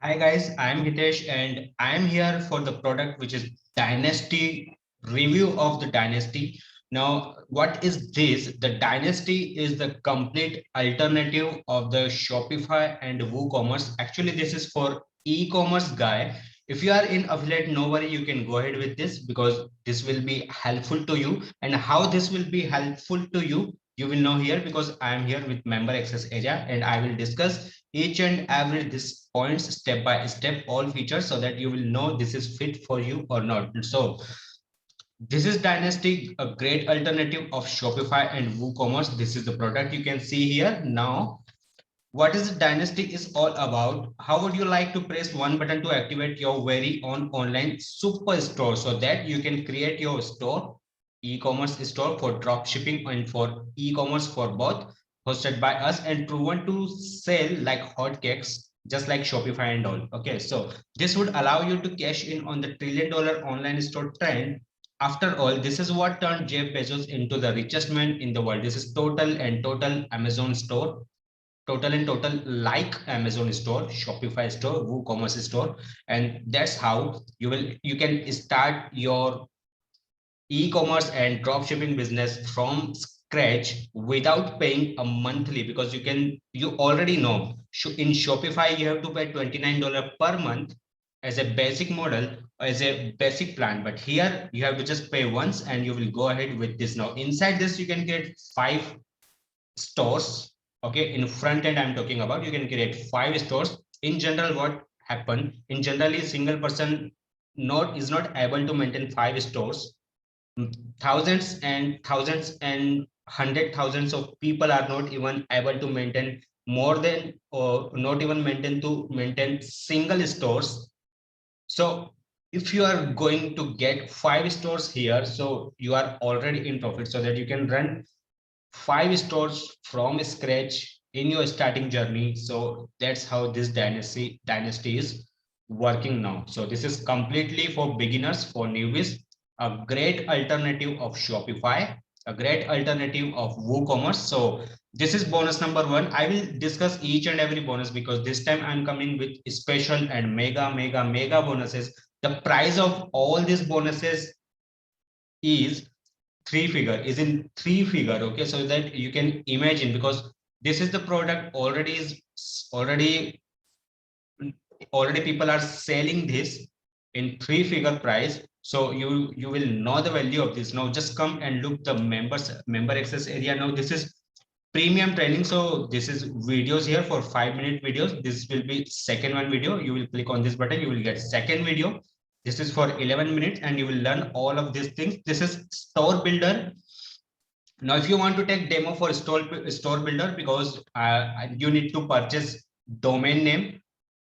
Hi guys, I am Hitesh and I am here for the product which is Dynasty review of the Dynasty. Now, what is this? The Dynasty is the complete alternative of the Shopify and WooCommerce. Actually, this is for e-commerce guy. If you are in affiliate, no worry, you can go ahead with this because this will be helpful to you. And how this will be helpful to you, you will know here because I am here with member access area and I will discuss each and every this points step by step all features so that you will know this is fit for you or not. So this is Dynasty, a great alternative of Shopify and WooCommerce. This is the product you can see here. Now what is Dynasty is all about? How would you like to press one button to activate your very own online superstore so that you can create your store, e-commerce store for drop shipping and for e-commerce for both, hosted by us and proven to sell like hotcakes, just like Shopify and all. Okay, so this would allow you to cash in on the $1 trillion online store trend. After all, this is what turned Jeff Bezos into the richest man in the world. This is total and total Amazon store, total and total like Amazon store, Shopify store, WooCommerce store. And that's how you can start your e-commerce and drop shipping business from scratch without paying a monthly, because you already know in Shopify you have to pay $29 per month as a basic model, as a basic plan, but here you have to just pay once and you will go ahead with this. Now inside this you can get 5 stores. Okay, in front end I'm talking about, you can create 5 stores. In general, what happen in generally, single person not is not able to maintain 5 stores. Thousands and thousands and hundred thousands of people are not even able to maintain more than, or not even maintain single stores. So if you are going to get 5 stores here, so you are already in profit, so that you can run 5 stores from scratch in your starting journey. So that's how this dynasty is working now. So this is completely for beginners, for newbies, a great alternative of Shopify, a great alternative of WooCommerce. So this is bonus number one. I will discuss each and every bonus because this time I'm coming with special and mega bonuses. The price of all these bonuses is in 3 figure. Okay, so that you can imagine, because this is the product already people are selling this in 3 figure price. So you will know the value of this. Now just come and look the member access area. Now this is premium training, so this is videos here for 5-minute videos. This will be second one video. You will click on this button, you will get second video. This is for 11 minutes and you will learn all of these things. This is store builder. Now if you want to take demo for store builder, because you need to purchase domain name,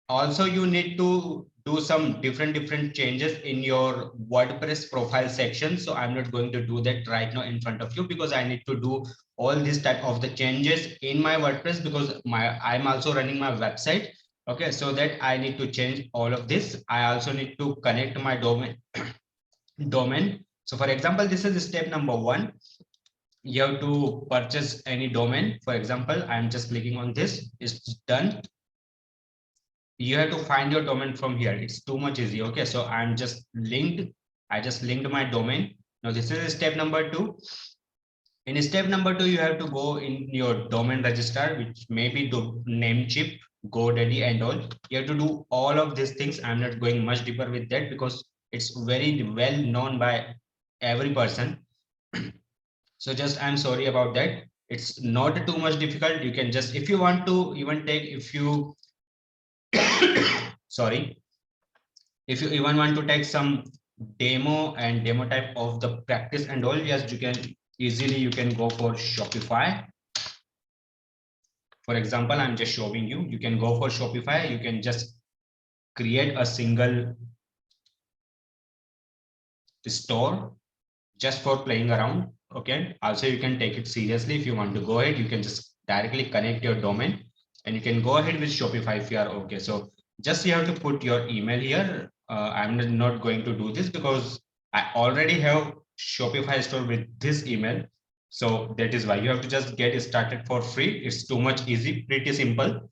also you need to do some different changes in your WordPress profile section. So I'm not going to do that right now in front of you, because I need to do all these type of the changes in my WordPress, because I'm also running my website. Okay, so that I need to change all of this. I also need to connect my domain. So for example, this is step number one. You have to purchase any domain. For example, I'm just clicking on this, it's done. You have to find your domain from here. It's too much easy. Okay, so I just linked my domain. Now this is step number two. In step number two, you have to go in your domain register, which may be Namecheap, GoDaddy and all. You have to do all of these things. I'm not going much deeper with that because it's very well known by every person. So just I'm sorry about that. It's not too much difficult. You can just, if you want to even take, if you sorry, if you even want to take some demo type of the practice and all, yes, you can easily, you can go for Shopify. For example, I'm just showing you, you can go for Shopify. You can just create a single store just for playing around. Okay, also you can take it seriously. If you want to go ahead, you can just directly connect your domain and you can go ahead with Shopify if you are okay. So just you have to put your email here. I'm not going to do this because I already have Shopify store with this email. So that is why you have to just get started for free. It's too much easy, pretty simple.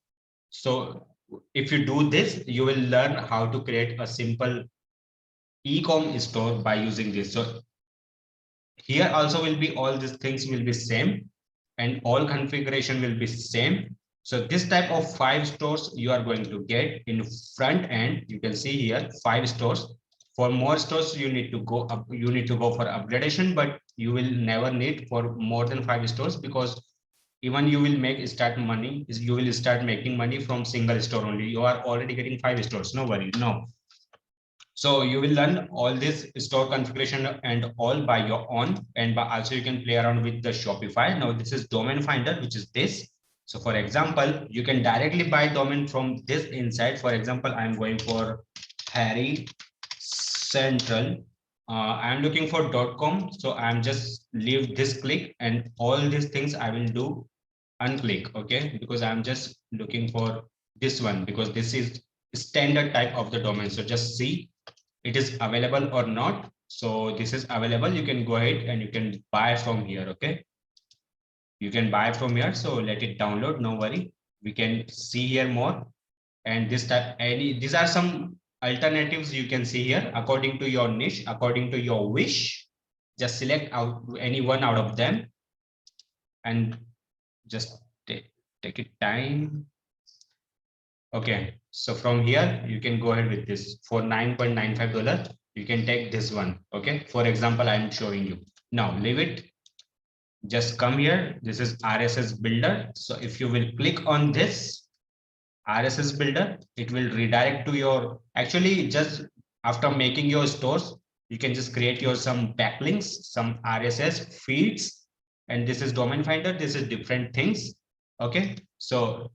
So if you do this, you will learn how to create a simple e-com store by using this. So here also will be all these things will be same and all configuration will be same. So this type of 5 stores you are going to get in front end. You can see here 5 stores. For more stores, you need to go up, you need to go for upgradation, but you will never need for more than 5 stores, because even you will make start money is you will start making money from single store only. You are already getting 5 stores, no worry, no. So you will learn all this store configuration and all by your own, and by also you can play around with the Shopify. Now this is domain finder, which is this. So for example, you can directly buy domain from this inside. For example, I'm going for Harry Central. I'm looking for .com. So I'm just leave this click and all these things I will do unclick. Okay, because I'm just looking for this one because this is standard type of the domain. So just see it is available or not. So this is available. You can go ahead and you can buy from here. Okay, you can buy from here. So let it download. No worry. We can see here more. And this type, these are some alternatives you can see here according to your niche, according to your wish. Just select out any one out of them and just take it time. Okay, so from here you can go ahead with this for $9.95. You can take this one. Okay, for example, I'm showing you now. Leave it. Just come here. This is RSS builder. So if you will click on this RSS builder, it will redirect to your, actually just after making your stores, you can just create your some backlinks, some RSS feeds, and this is domain finder. This is different things. Okay, so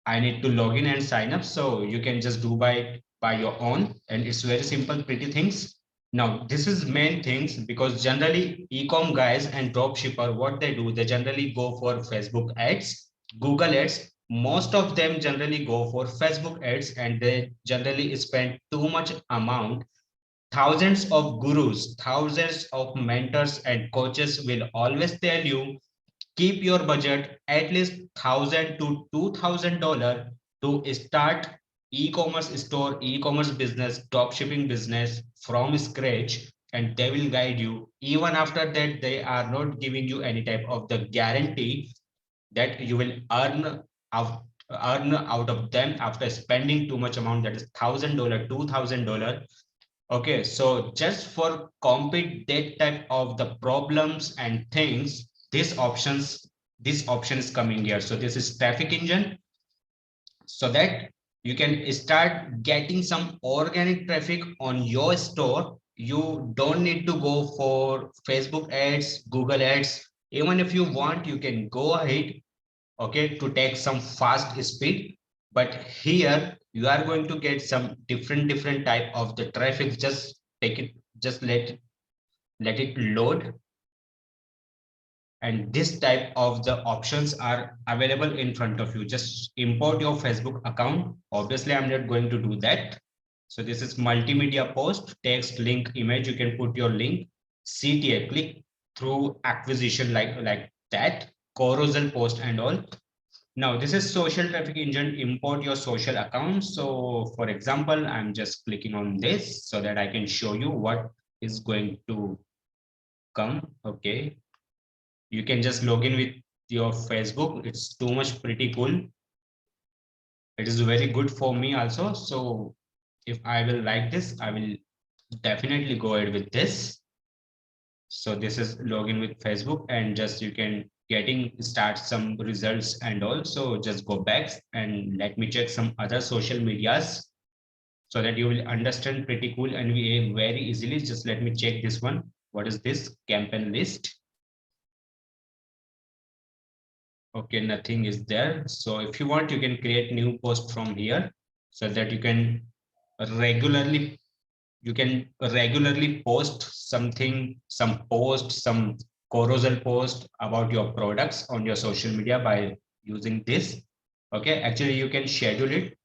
I need to log in and sign up. So you can just do by your own, and it's very simple, pretty things. Now, this is main things because generally e-com guys and drop shipper, what they do, they generally go for Facebook ads, Google ads. Most of them generally go for Facebook ads, and they generally spend too much amount. Thousands of gurus, thousands of mentors and coaches will always tell you keep your budget at least $1,000 to $2,000 to start e-commerce store, e-commerce business, drop shipping business from scratch, and they will guide you. Even after that, they are not giving you any type of the guarantee that you will earn out of them after spending too much amount, that is $1,000, $2,000. Okay, so just for compete that type of the problems and things, this option is coming here. So this is traffic engine, so that you can start getting some organic traffic on your store. You don't need to go for Facebook ads, Google ads. Even if you want, you can go ahead, okay, to take some fast speed. But here you are going to get some different type of the traffic. Just take it, just let it load, and this type of the options are available in front of you. Just import your Facebook account. Obviously I'm not going to do that. So this is multimedia post, text, link, image. You can put your link, CTA, click through acquisition, like that, carousel post and all. Now this is social traffic engine. Import your social account. So for example, I'm just clicking on this so that I can show you what is going to come. Okay, you can just log in with your Facebook. It's too much pretty cool. It is very good for me also. So if I will like this, I will definitely go ahead with this. So this is login with Facebook, and just you can getting start some results and also just go back and let me check some other social medias so that you will understand pretty cool and we very easily. Just let me check this one. What is this campaign list? Okay, nothing is there. So if you want, you can create new post from here so that regularly you can regularly post something, some post, some carousel post about your products on your social media by using this. Okay, actually you can schedule it,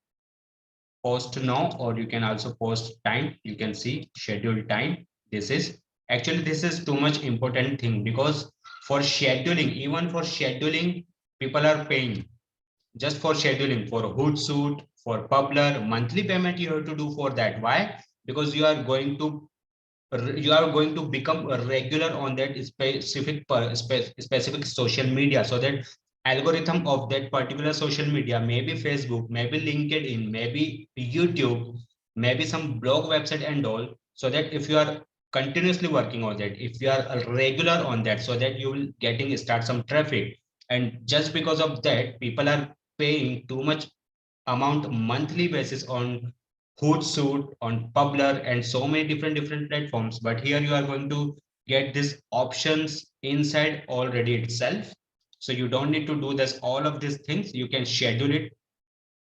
post now, or you can also post time. You can see schedule time. This is actually, this is too much important thing because for scheduling, even for scheduling, people are paying just for scheduling, for Hootsuite, For Publer, monthly payment you have to do for that. Why? Because you are going to become a regular on that specific social media, so that algorithm of that particular social media, maybe Facebook, maybe LinkedIn, maybe YouTube, maybe some blog website and all, so that if you are continuously working on that, if you are a regular on that, so that you will getting start some traffic. And just because of that, people are paying too much amount monthly basis on Hootsuite, on Publer, and so many different platforms. But here you are going to get these options inside already itself. So you don't need to do this all of these things. You can schedule it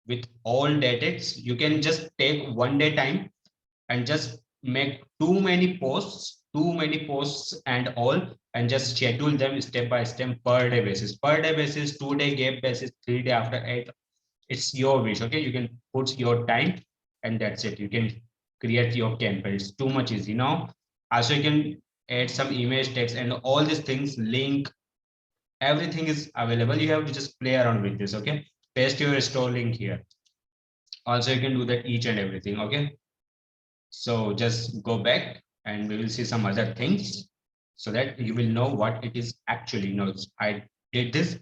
with all dates. You can just take 1 day time and just make too many posts and all, and just schedule them step by step per day basis, 2 day gap basis, 3 day after 8. It's your wish. Okay, you can put your time, and that's it. You can create your campaign. It's too much easy now. Also, you can add some image text and all these things, link, everything is available. You have to just play around with this. Okay, paste your store link here. Also, you can do that each and everything. Okay, so just go back and we will see some other things, so that you will know what it is actually. I did this.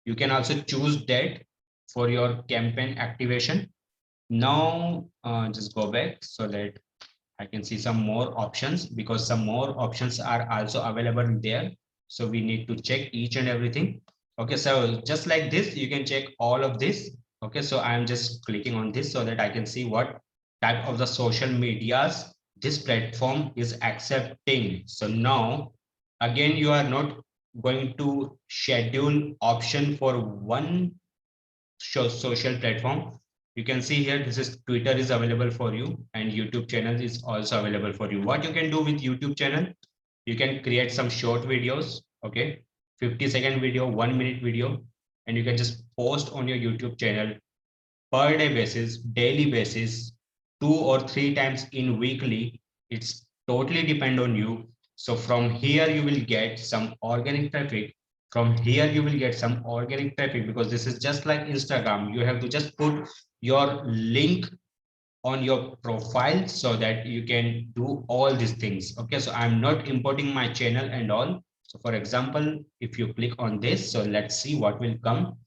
You can also choose that for your campaign activation. Now, just go back so that I can see some more options, because some more options are also available there. So we need to check each and everything. Okay, so just like this, you can check all of this. Okay, so I'm just clicking on this so that I can see what type of the social medias this platform is accepting. So now, again, you are not going to schedule option for one social platform. You can see here, this is Twitter is available for you, and YouTube channel is also available for you. What you can do with YouTube channel, you can create some short videos. Okay, 50-second video, 1 minute video, and you can just post on your YouTube channel per day basis, daily basis, 2 or 3 times in weekly. It's totally depend on you. So from here you will get some organic traffic. From here you will get some organic traffic, because this is just like Instagram. You have to just put your link on your profile so that you can do all these things. Okay, so I'm not importing my channel and all. So for example, if you click on this, so let's see what will come.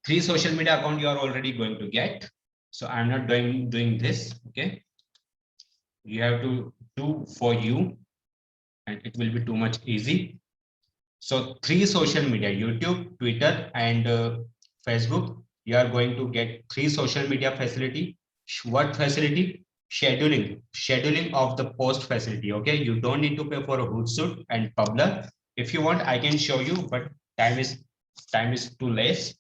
3 social media account you are already going to get. So I'm not doing this. Okay, you have to do for you, and it will be too much easy. So 3 social media, YouTube, Twitter, and Facebook, you are going to get 3 social media facility. What facility? Scheduling of the post facility. Okay, you don't need to pay for a Hootsuite and Publer. If you want, I can show you, but time is time is too less.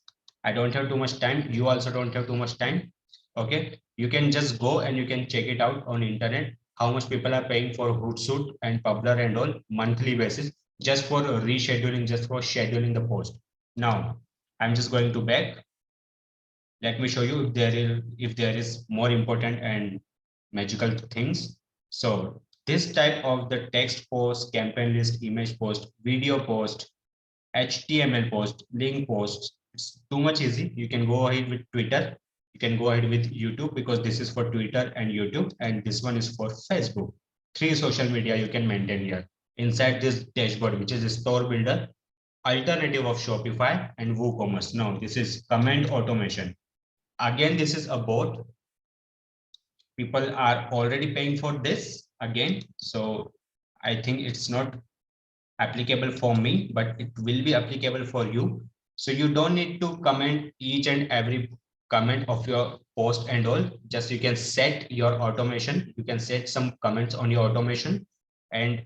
I don't have too much time. You also don't have too much time. Okay, you can just go and you can check it out on internet. How much people are paying for Hootsuite and Publer and all monthly basis, just for rescheduling, just for scheduling the post. Now, I'm just going to back. Let me show you if there is more important and magical things. So this type of the text post, campaign list, image post, video post, HTML post, link posts, it's too much easy. You can go ahead with Twitter. You can go ahead with YouTube, because this is for Twitter and YouTube, and this one is for Facebook. 3 social media you can maintain here inside this dashboard, which is a store builder, alternative of Shopify and WooCommerce. Now, this is comment automation. Again, this is a bot. People are already paying for this again. So I think it's not applicable for me, but it will be applicable for you. So you don't need to comment each and every comment of your post and all. Just you can set your automation. You can set some comments on your automation, and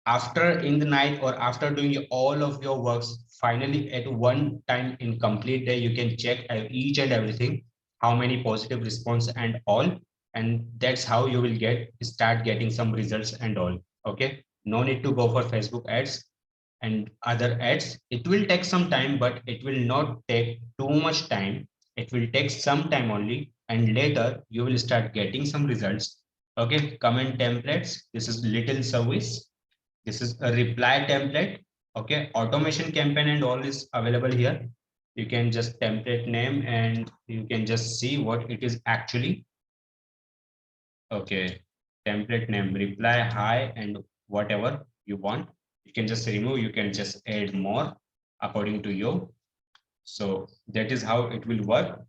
after in the night or after doing all of your works, finally at one time in complete day, you can check each and everything, how many positive response and all, and that's how you will start getting some results and all. Okay, no need to go for Facebook ads and other ads. It will take some time, but it will not take too much time. It will take some time only, and later you will start getting some results. Okay, comment templates, this is little service. This is a reply template. Okay, automation campaign and all is available here. You can just template name and you can just see what it is actually. Okay, template name, reply hi and whatever you want. You can just remove, you can just add more according to you. So that is how it will work.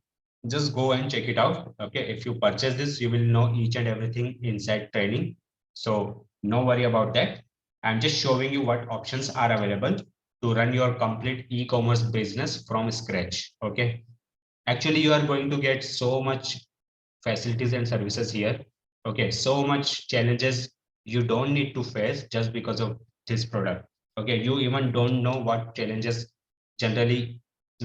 Just go and check it out. Okay, if you purchase this, you will know each and everything inside training. So no worry about that. I'm just showing you what options are available to run your complete e-commerce business from scratch. Okay, actually you are going to get so much facilities and services here. Okay, so much challenges you don't need to face just because of this product. Okay, you even don't know what challenges generally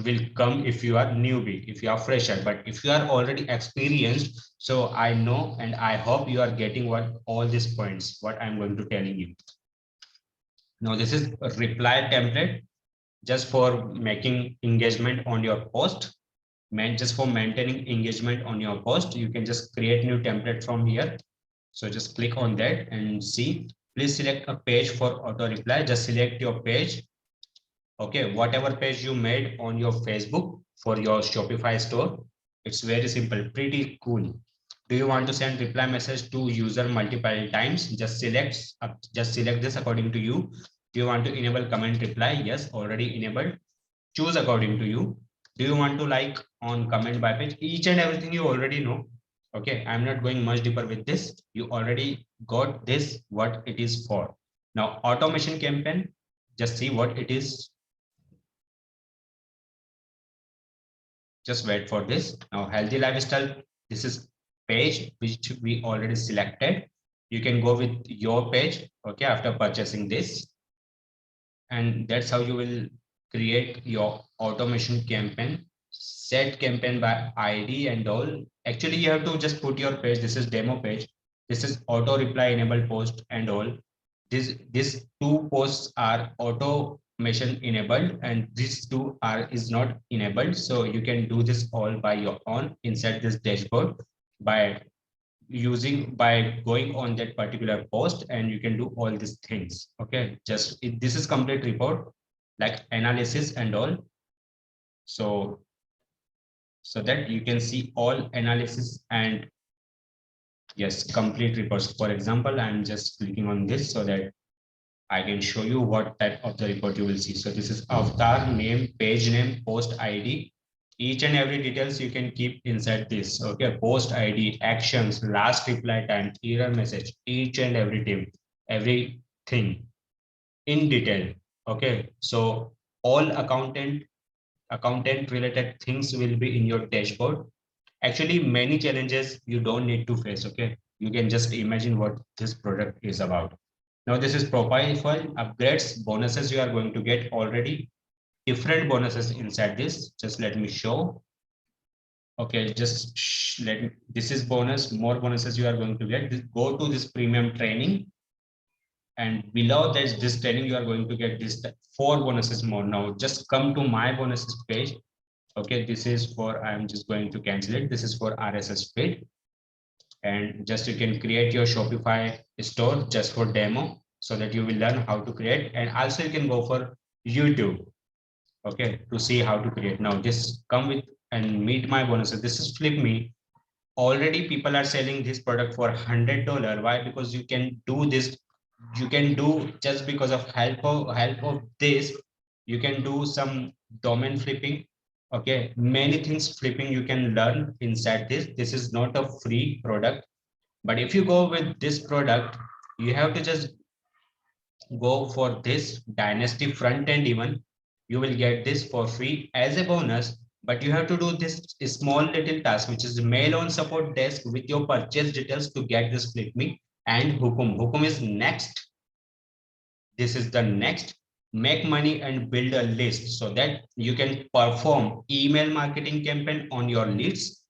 will come if you are newbie, if you are fresher. But if you are already experienced, so I know and I hope you are getting what all these points what I'm going to telling you. Now this is a reply template just for making engagement on your post. Just for maintaining engagement on your post, you can just create new template from here. So just click on that and see. Please select a page for auto reply. Just select your page. Okay, whatever page you made on your Facebook for your Shopify store. It's very simple, pretty cool. Do you want to send reply message to user multiple times? Just select this according to you. Do you want to enable comment reply? Yes, already enabled. Choose according to you. Do you want to like on comment by page? Each and everything you already know. Okay, I'm not going much deeper with this. You already got this, what it is for. Now, automation campaign, just see what it is. Just wait for this. Now, healthy lifestyle, this is page which we already selected. You can go with your page, okay, after purchasing this. And that's how you will create your automation campaign. Set campaign by ID and all. Actually, you have to just put your page. This is demo page. This is auto reply enabled post and all. These two posts are automation enabled and these two are is not enabled. So you can do this all by your own inside this dashboard by using by going on that particular post, and you can do all these things. Okay, this is complete report like analysis and all. So that you can see all analysis and yes, complete reports. For example, I'm just clicking on this so that I can show you what type of the report you will see. So this is avatar, name, page name, post ID. Each and every details you can keep inside this. Okay, post ID, actions, last reply time, error message, each and everything in detail. Okay, so all accountant related things will be in your dashboard. Actually, many challenges you don't need to face. Okay, you can just imagine what this product is about. Now this is profile upgrades, bonuses you are going to get already different bonuses inside this. Just let me show. Okay, this is bonus, more bonuses you are going to get. Go to this premium training, and below this training you are going to get this four bonuses more. Now just come to my bonuses page. Okay, this is for, I'm just going to cancel it. This is for RSS feed, and just you can create your Shopify store just for demo so that you will learn how to create, and also you can go for YouTube, okay, to see how to create. Now just come with and meet my bonuses. This is FlipMe. Already people are selling this product for $100. Why? Because you can do this. You can do just because of help of this. You can do some domain flipping. Okay, many things flipping you can learn inside this. This is not a free product, but if you go with this product, you have to just go for this Dynasty front end. Even you will get this for free as a bonus, but you have to do this small little task, which is mail on support desk with your purchase details to get this Flip Me. And Hukum is next. This is the next. Make money and build a list so that you can perform email marketing campaign on your leads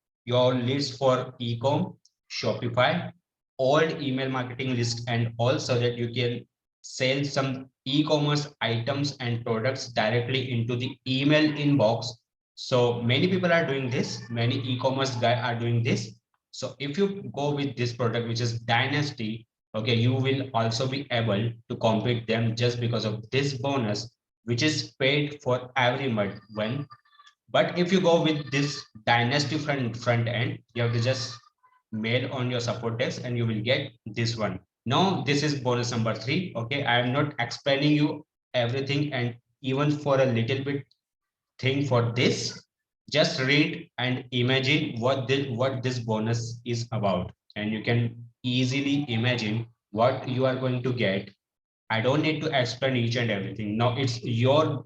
for ecom, Shopify, old email marketing list and all, so that you can sell some e-commerce items and products directly into the email inbox. So many people are doing this, many e-commerce guys are doing this. So if you go with this product, which is Dynasty, okay, you will also be able to compete them just because of this bonus, which is paid for every month. When But if you go with this Dynasty front end, you have to just mail on your support desk and you will get this one. Now, this is bonus number 3. Okay, I am not explaining you everything, and even for a little bit thing for this, just read and imagine what this bonus is about, and you can easily imagine what you are going to get. I don't need to explain each and everything. Now it's your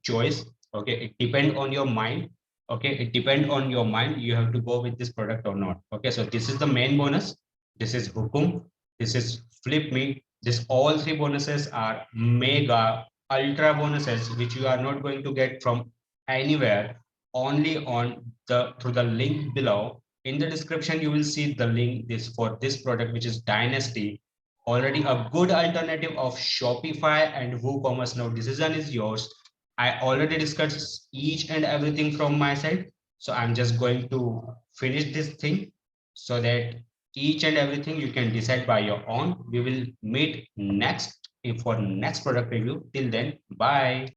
choice. Okay, it depend on your mind. Okay, it depend on your mind, you have to go with this product or not. Okay, so this is the main bonus, this is Hukum, this is Flip Me. This all three bonuses are mega ultra bonuses which you are not going to get from anywhere, only on the through the link below. In the description you will see the link this for this product, which is Dynasty, already a good alternative of Shopify and WooCommerce. Now decision is yours. I already discussed each and everything from my side. So I'm just going to finish this thing so that each and everything you can decide by your own. We will meet next for next product review. Till then, bye.